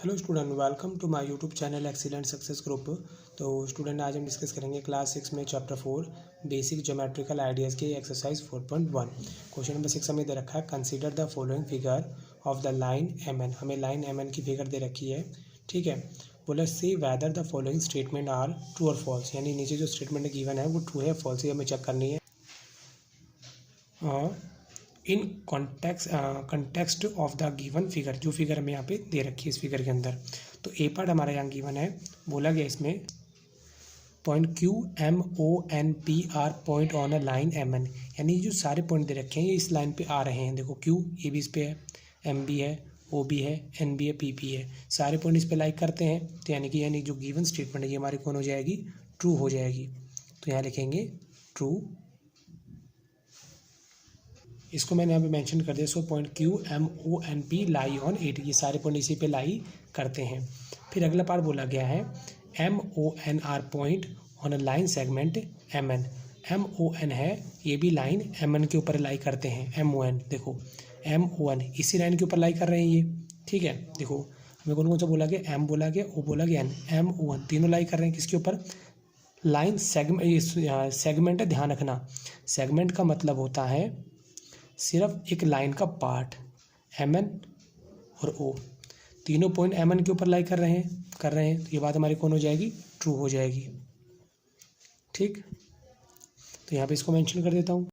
Hello student, welcome to my YouTube channel excellent success group. तो student, आज हम discuss करेंगे क्लास 6 में चैप्टर 4 बेसिक ज्योमेट्रिकल आइडियाज़ के एक्सरसाइज 4.1। क्वेश्चन नंबर 6 हमें दे रखा है, consider the following figure of the line M N. हमें लाइन एम एन की फिगर दे रखी है, ठीक है। बोला see whether the following statement are true और फॉल्स, यानी नीचे जो स्टेटमेंट गिवन है वो ट्रू है फॉल्स, ये हमें चेक करनी है। In context of the given figure, जो फिगर हमें यहाँ पे दे रखी है इस फिगर के अंदर, तो ए पार्ट हमारा यहाँ गिवन है। बोला गया इसमें point Q M O N P are point on a line M N, यानी जो सारे पॉइंट दे रखे हैं ये इस लाइन पे आ रहे हैं। देखो क्यू ये भी इस पे है, एम भी है, ओ भी है, एन भी है, पी भी है, सारे पॉइंट इस पे लाइक करते हैं। तो यानी जो गिवन स्टेटमेंट है ये हमारी कौन हो जाएगी, ट्रू हो जाएगी। तो यहाँ लिखेंगे ट्रू, इसको मैंने यहाँ पे मेंशन कर दिया। So point Q M O N P lie on it, ये सारे पॉइंट इसी पे लाई करते हैं। फिर अगला पार्ट बोला गया है M O N are point on a line segment M N. M O N है, ये भी लाइन एम एन के ऊपर लाई करते हैं। एम ओ एन देखो, एम ओ एन इसी लाइन के ऊपर लाई कर रहे हैं ये, ठीक है। देखो हमें कौन कौन सा बोला गया, एम बोला गया, ओ बोला गया, एन, एम ओ एन तीनों लाई कर रहे हैं किसके ऊपर, लाइन सेगमेंट। सेगमेंट है, ध्यान रखना, सेगमेंट का मतलब होता है सिर्फ एक लाइन का पार्ट। एम एन और ओ तीनों पॉइंट एम एन के ऊपर लाई कर रहे हैं, तो ये बात हमारी कौन हो जाएगी, ट्रू हो जाएगी, ठीक। तो यहाँ पे इसको मेंशन कर देता हूँ,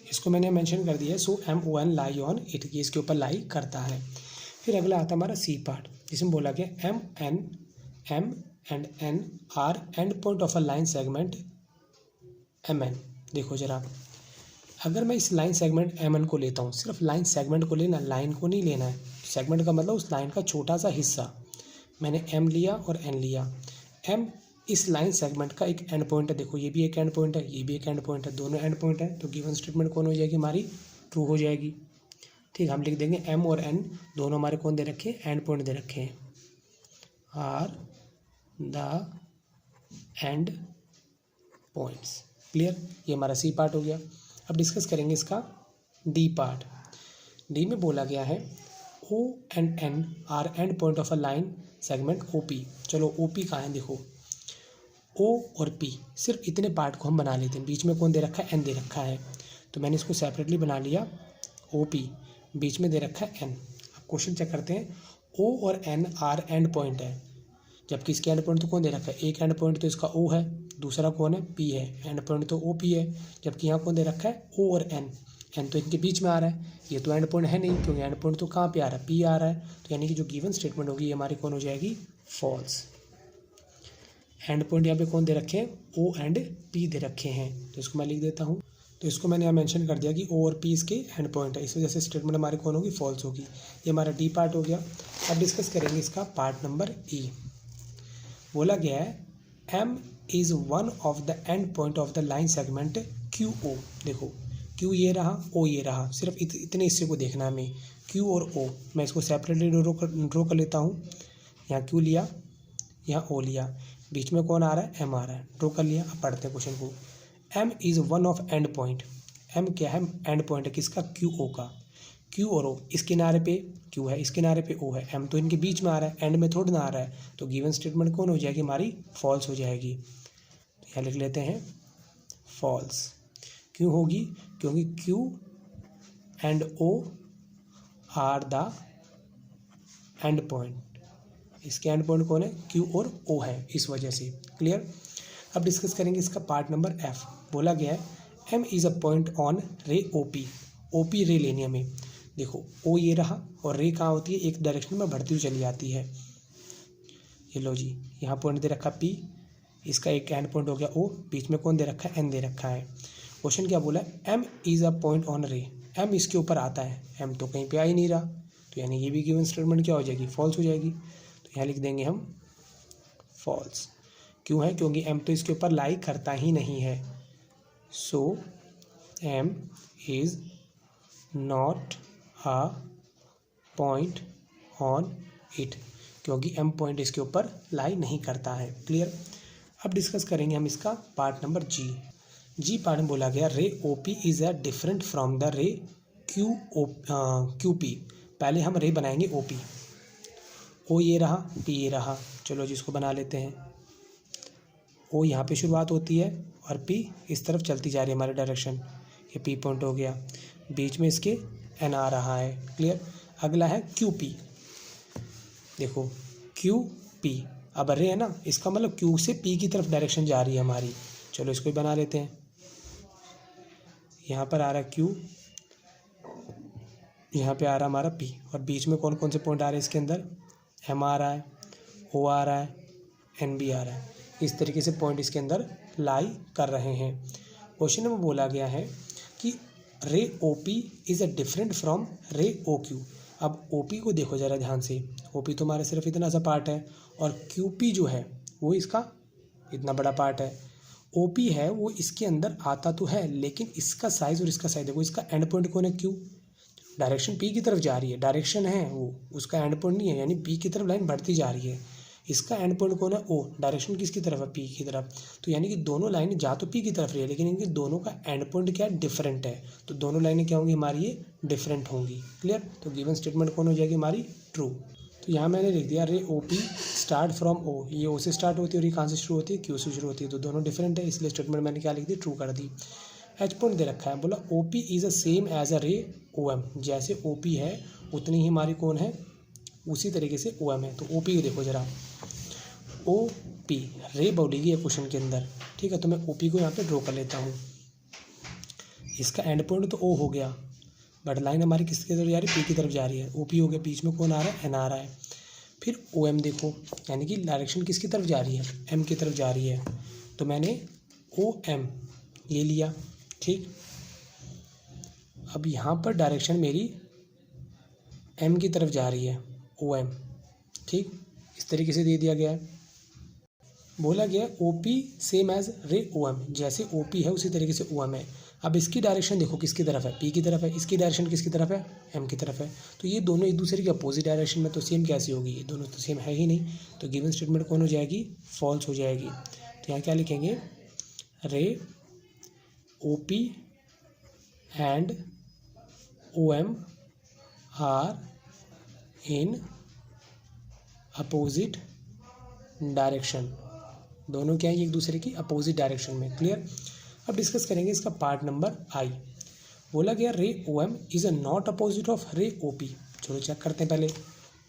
इसको मैंने मेंशन कर दिया। So M O N lie on it, ये इसके ऊपर लाई करता है। फिर अगला आता हमारा सी पार्ट, जिसमें बोला गया M and N are end point of a line segment M N. देखो जरा, अगर मैं इस लाइन सेगमेंट एम एन को लेता हूँ, सिर्फ लाइन सेगमेंट को लेना, लाइन को नहीं लेना है। सेगमेंट का मतलब उस लाइन का छोटा सा हिस्सा। मैंने एम लिया और एन लिया। एम इस लाइन सेगमेंट का एक एंड पॉइंट है। देखो ये भी एक एंड पॉइंट है, ये भी एक एंड पॉइंट है, दोनों एंड पॉइंट है। तो गिवन स्टेटमेंट कौन हो जाएगी, हमारी ट्रू हो जाएगी, ठीक। हम लिख देंगे एम और एन दोनों हमारे कौन दे रखे हैं, एंड पॉइंट दे रखे हैं, are the end points. Clear, ये हमारा सी पार्ट हो गया। अब डिस्कस करेंगे इसका डी पार्ट। डी में बोला गया है O and N are end point of a line segment O P. चलो ओ पी कहाँ है, देखो ओ और पी, सिर्फ इतने पार्ट को हम बना लेते हैं। बीच में कौन दे रखा है, एन दे रखा है, तो मैंने इसको सेपरेटली बना लिया। ओ पी बीच में दे रखा है एन। अब क्वेश्चन चेक करते हैं, ओ और एन आर एंड पॉइंट है, जबकि इसके एंड पॉइंट तो कौन दे रखा है, एक एंड पॉइंट तो इसका ओ है, दूसरा कौन है, पी है, एंड पॉइंट तो ओ पी है। जबकि यहाँ कौन दे रखा है, ओ और एन, एन तो इनके बीच में आ रहा है, ये तो एंड पॉइंट है नहीं, क्योंकि एंड पॉइंट तो कहाँ पे आ रहा है, पी आ रहा है। तो यानी कि जो गिवन स्टेटमेंट होगी ये हमारी कौन हो जाएगी, फॉल्स। एंड पॉइंट यहाँ पे कौन दे रखे हैं, ओ एंड पी दे रखे हैं, तो इसको मैं लिख देता हूँ। तो इसको मैंने यहाँ मेंशन कर दिया कि ओ और पी इसके एंड पॉइंट है, इस वजह से स्टेटमेंट हमारी कौन होगी, फॉल्स होगी। ये हमारा डी पार्ट हो गया। अब डिस्कस करेंगे इसका पार्ट नंबर ई। बोला गया है M is one of the end point of the line segment Q O. देखो क्यू ये रहा, ओ ये रहा, सिर्फ इतने हिस्से को देखना है हमें, क्यू और ओ। मैं इसको सेपरेटली ड्रॉ कर लेता हूँ। यहाँ क्यू लिया, यहाँ ओ लिया, बीच में कौन आ रहा है, एम आ रहा है, ड्रॉ कर लिया। अब पढ़ते हैं क्वेश्चन को। M is one of end point, M क्या है, एंड पॉइंट है किसका, क्यू ओ का। क्यू और ओ, इस किनारे पे क्यू है, इस किनारे पे ओ है, एम तो इनके बीच में आ रहा है, एंड में थोड़ा ना आ रहा है, तो गिवन स्टेटमेंट कौन हो जाएगी, हमारी फॉल्स हो जाएगी। तो यहाँ लिख लेते हैं फॉल्स। क्यों होगी, क्योंकि Q and O are the end point, इसके एंड पॉइंट कौन है, क्यू और ओ है, इस वजह से। क्लियर। अब डिस्कस करेंगे इसका पार्ट नंबर एफ। बोला गया है M is a point on ray O P. O P रे लेनी हमें। देखो ओ ये रहा, और रे कहाँ होती है, एक डायरेक्शन में बढ़ती हुई चली जाती है। ये लो जी, यहाँ पॉइंट दे रखा पी, इसका एक एंड पॉइंट हो गया ओ, बीच में कौन दे रखा है, एन दे रखा है। क्वेश्चन क्या बोला है, M is a point on ray, M इसके ऊपर आता है, एम तो कहीं पे आ ही नहीं रहा, तो यानी ये भी गिवन स्टेटमेंट क्या हो जाएगी, फॉल्स हो जाएगी। तो यहाँ लिख देंगे हम फॉल्स। क्यों है, क्योंकि एम तो इसके ऊपर लाई करता ही नहीं है। So M is not a point on it, क्योंकि एम पॉइंट इसके ऊपर लाई नहीं करता है। क्लियर। अब डिस्कस करेंगे हम इसका part number G. G part में बोला गया ray O P is a different from the ray Q P. पहले हम रे बनाएंगे ओ पी। ओ ये रहा, पी ये रहा। चलो जी इसको बना लेते हैं। ओ यहाँ पे शुरुआत होती है और पी इस तरफ चलती जा रही है हमारी डायरेक्शन। ये पी पॉइंट हो गया, बीच में इसके एन आ रहा है। क्लियर। अगला है क्यू पी। देखो क्यू पी, अब रे है ना, इसका मतलब क्यू से पी की तरफ डायरेक्शन जा रही है हमारी। चलो इसको भी बना लेते हैं। यहाँ पर आ रहा है क्यू, यहाँ पे आ रहा है हमारा पी, और बीच में कौन कौन से पॉइंट आ रहे हैं इसके अंदर, एम आ रहा है, ओ आ रहा है, एन बी आ रहा है। इस तरीके से पॉइंट इसके अंदर लाई कर रहे हैं। क्वेश्चन में बोला गया है कि ray O P is a different from ray O Q. अब ओ पी को देखो ज़रा ध्यान से, ओ पी तो हमारा सिर्फ इतना सा पार्ट है, और क्यू पी जो है वो इसका इतना बड़ा पार्ट है। ओ पी है वो इसके अंदर आता तो है, लेकिन इसका साइज़ और इसका साइज़ देखो, इसका एंड पॉइंट कौन है, क्यू। डायरेक्शन पी की तरफ जा रही है, डायरेक्शन है वो, उसका एंड पॉइंट नहीं है, यानी पी की तरफ लाइन बढ़ती जा रही है। इसका एंड पॉइंट कौन है, ओ। डायरेक्शन किसकी तरफ है, पी की तरफ। तो यानी कि दोनों लाइनें जा तो पी की तरफ रही है, लेकिन इनके दोनों का एंड पॉइंट क्या है, डिफरेंट है। तो दोनों लाइनें क्या होंगी हमारी, ये डिफरेंट होंगी। क्लियर। तो गिवन स्टेटमेंट कौन हो जाएगी हमारी, ट्रू। तो यहाँ मैंने लिख दिया ray O P start from O, ये ओ से स्टार्ट होती है और ये कहाँ से शुरू होती है, क्यू से शुरू होती है। तो दोनों डिफरेंट है, इसलिए स्टेटमेंट मैंने क्या लिख दी, ट्रू कर दी। एच पॉइंट दे रखा है, बोला O P is a same as a ray O M. जैसे ओ पी है उतनी ही हमारी कौन है, उसी तरीके से ओ एम है। तो ओ पी को देखो जरा, ओ पी रे बोलेगी है क्वेश्चन के अंदर। ठीक है, तो मैं ओ पी को यहाँ पे ड्रॉ कर लेता हूँ। इसका एंड पॉइंट तो ओ हो गया, बट लाइन हमारी किसकी तरफ जा रही है, पी की तरफ जा रही है। ओ पी हो गया, बीच में कौन आ रहा है, एन आ रहा है। फिर ओ एम देखो, यानी कि डायरेक्शन किसकी तरफ जा रही है, एम की तरफ जा रही है। तो मैंने ओ एम ये लिया। ठीक, अब यहाँ पर डायरेक्शन मेरी एम की तरफ जा रही है, ओ एम। ठीक, इस तरीके से दे दिया गया है। बोला गया ओ पी सेम एज रे ओ एम, जैसे ओ पी है उसी तरीके से ओ एम है। अब इसकी डायरेक्शन देखो किसकी तरफ है, पी की तरफ है। इसकी डायरेक्शन किसकी तरफ है, एम की तरफ है। तो ये दोनों एक दूसरे के अपोजिट डायरेक्शन में, तो सेम कैसे होगी, ये दोनों तो सेम है ही नहीं। तो गिवन स्टेटमेंट कौन हो जाएगी, फॉल्स हो जाएगी। तो यहाँ क्या लिखेंगे, ray O P and O M are in opposite direction. दोनों क्या है, एक दूसरे की अपोजिट डायरेक्शन में। क्लियर। अब डिस्कस करेंगे इसका पार्ट नंबर आई। बोला गया ray O M is a not opposite of ray O P. चलो चेक करते हैं पहले,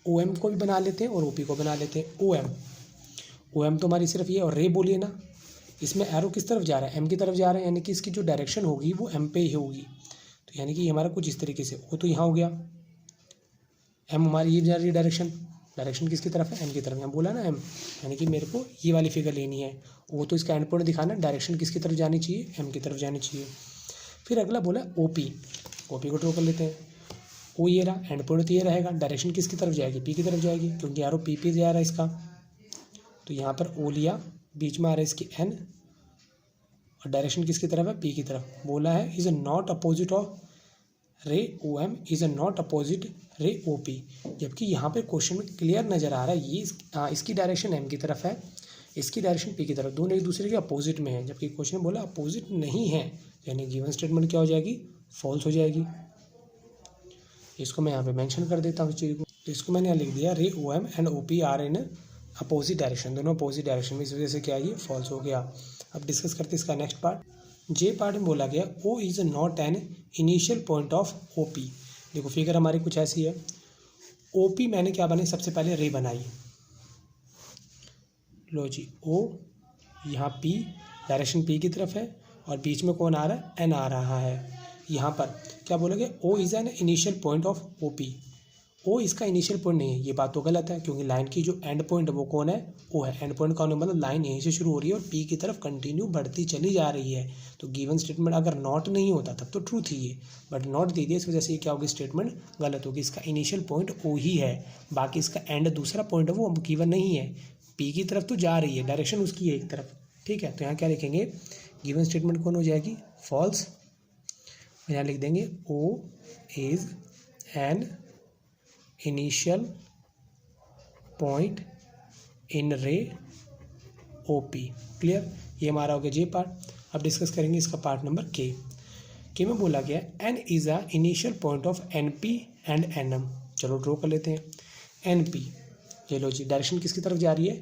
ओ एम को भी बना लेते हैं और ओ पी को बना लेते हैं। ओ एम तो हमारी सिर्फ ये, और रे बोलिए ना, इसमें एरो किस तरफ जा रहा है, एम की तरफ जा रहा है, यानी कि इसकी जो डायरेक्शन होगी वो एम पे ही होगी। तो यानी कि ये हमारा कुछ इस तरीके से, ओ तो यहाँ हो गया, एम हमारी ये जा रही है डायरेक्शन, डायरेक्शन किसकी तरफ है, एम की तरफ। यहाँ बोला ना एम, यानी कि मेरे को ये वाली फिगर लेनी है। वो तो इसका एंड पॉइंट दिखाना, डायरेक्शन किसकी तरफ जानी चाहिए, एम की तरफ जानी चाहिए। फिर अगला बोला ओ पी को ड्रॉ कर लेते हैं। ओ ये रहा, एंड पॉइंट तो ये रहेगा, डायरेक्शन किसकी तरफ जाएगी, पी की तरफ जाएगी, क्योंकि यारो पी पे जा रहा है इसका। तो यहाँ पर ओ लिया, बीच में आ रहा है इसकी एन, और डायरेक्शन किसकी तरफ है, पी की तरफ। बोला है is a not opposite of ray O M is a not opposite ray O P. जबकि यहाँ पे क्वेश्चन में क्लियर नज़र आ रहा है ये इसकी डायरेक्शन एम की तरफ है, इसकी डायरेक्शन पी की तरफ, दोनों एक दूसरे के अपोजिट में है। जबकि क्वेश्चन में बोला अपोजिट नहीं है, यानी गिवन स्टेटमेंट क्या हो जाएगी, फॉल्स हो जाएगी। इसको मैं यहाँ पे मेंशन कर देता हूँ इस चीज़ को। तो इसको मैंने यहाँ लिख दिया, ray O M and O P are in opposite direction, दोनों अपोजिट डायरेक्शन में, इस वजह से क्या है, ये फॉल्स हो गया। अब डिस्कस करते हैं इसका नेक्स्ट पार्ट। जे पार्ट में बोला गया O is not an initial point of O P. देखो फिगर हमारी कुछ ऐसी है, ओ पी मैंने क्या बनाई, सबसे पहले रे बनाई। लो जी, ओ यहाँ पी, डायरेक्शन पी की तरफ है, और बीच में कौन आ रहा है, एन आ रहा है। यहाँ पर क्या बोला गया, O is an initial point of O P. O इसका इनिशियल पॉइंट नहीं है, ये बात तो गलत है, क्योंकि लाइन की जो एंड पॉइंट है वो कौन है, ओ है। एंड पॉइंट कौन है, मतलब लाइन यहीं से शुरू हो रही है और पी की तरफ कंटिन्यू बढ़ती चली जा रही है। तो गिवन स्टेटमेंट अगर नॉट नहीं होता तब तो ट्रू थी ये, बट नॉट दे दिया, इस वजह से ये क्या होगी, स्टेटमेंट गलत होगी। इसका इनिशियल पॉइंट ओ ही है, बाकी इसका एंड दूसरा पॉइंट है वो गिवन नहीं है, पी की तरफ तो जा रही है, डायरेक्शन उसकी है एक तरफ। ठीक है, तो यहाँ क्या लिखेंगे, गिवन स्टेटमेंट कौन हो जाएगी, फॉल्स। यहाँ लिख देंगे O is an initial point in ray O P. Clear, ये हमारा हो गया जे पार्ट। अब डिस्कस करेंगे इसका पार्ट नंबर के में बोला गया N is a initial point of N P and N M. चलो ड्रॉ कर लेते हैं। एन पी ये लो जी, डायरेक्शन किसकी तरफ जा रही है,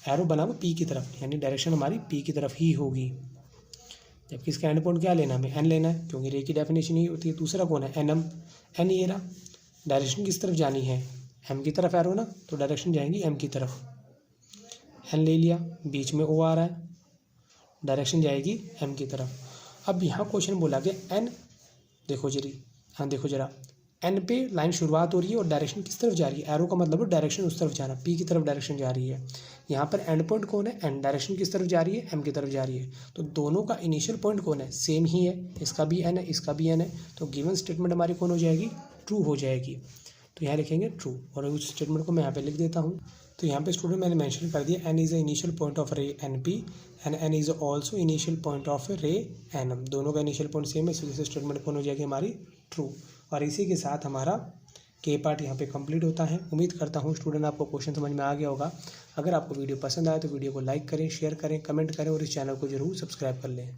एरो बना हुआ पी की तरफ, यानी डायरेक्शन हमारी पी की तरफ ही होगी। जबकि इसका एंड पॉइंट क्या लेना है, हमें एन लेना है, क्योंकि रे की डेफिनेशन ही होती है। दूसरा कौन है, एन एम, एन ये रहा, डायरेक्शन किस तरफ जानी है, एम की तरफ एरो ना, तो डायरेक्शन जाएंगी एम की तरफ। एन ले लिया, बीच में ओ आ रहा है, डायरेक्शन जाएगी एम की तरफ। अब यहाँ क्वेश्चन बोला गया एन, देखो जरी, हाँ देखो जरा, एन पे लाइन शुरुआत हो रही है और डायरेक्शन किस तरफ जा रही है, एरो का मतलब है डायरेक्शन उस तरफ जाना, पी की तरफ डायरेक्शन जा रही है। यहाँ पर एंड पॉइंट कौन है, एन, डायरेक्शन किस तरफ जा रही है, एम की तरफ जा रही है। तो दोनों का इनिशियल पॉइंट कौन है, सेम ही है, इसका भी एन है, इसका भी एन है। तो गिवन स्टेटमेंट हमारी कौन हो जाएगी, ट्रू हो जाएगी। तो यहाँ लिखेंगे ट्रू, और उस स्टेटमेंट को मैं यहाँ पे लिख देता हूँ। तो यहाँ पे स्टूडेंट मैंने मेंशन कर दिया, N is the initial point of ray N P and N is also initial point of ray N M. दोनों का इनिशियल पॉइंट सेम है, इस वजह से स्टेटमेंट कौन हो जाएगी हमारी, ट्रू। और इसी के साथ हमारा के पार्ट यहाँ पे कंप्लीट होता है। उम्मीद करता हूँ स्टूडेंट आपको क्वेश्चन समझ में आ गया होगा। अगर आपको वीडियो पसंद आए तो वीडियो को लाइक करें, शेयर करें, कमेंट करें और इस चैनल को जरूर सब्सक्राइब कर लें।